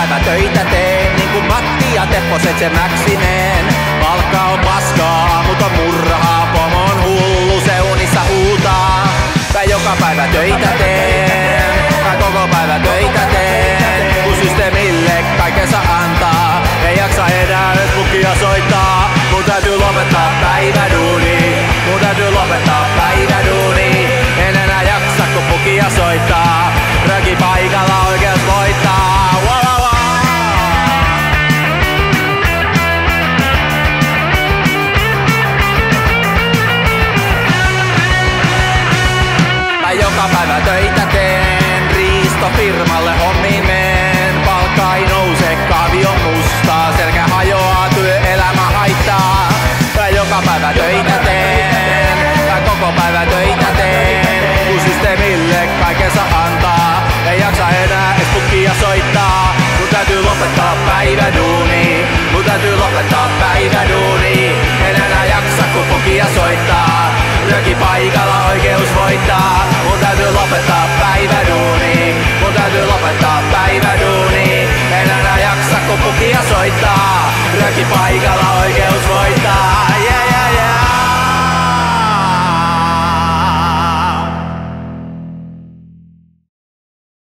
päivä töitä teen, niin kuin Matti ja Teppo Setsemäksinen. Palkka on paskaa, mut on murhaa, pomo on hullu, se unissa huutaa. Mä joka päivä töitä teen, mä koko päivä töitä teen. Kun systeemille kaikensa antaa, ei jaksa enää Facebookia soittaa. Mun täytyy lopettaa päiväduuni, mun täytyy lopettaa päiväduuni. En enää jaksa kun pukia soittaa, röki paikalla oikeus voittaa. Mä joka päivä töitä teen, riistofirmalle hommiin meen. Palkka ei nouse, kaavi on mustaa, selkä hajoaa, työelämä haittaa. Mä joka päivä töitä teen, mä koko päivä töitä teen. Kun systeemille kaikensa antaa, ei jaksa enää edes pukia soittaa. Mun täytyy lopettaa päiväduuni, mun täytyy lopettaa päiväduuni. En enää jaksa kun pukia soittaa.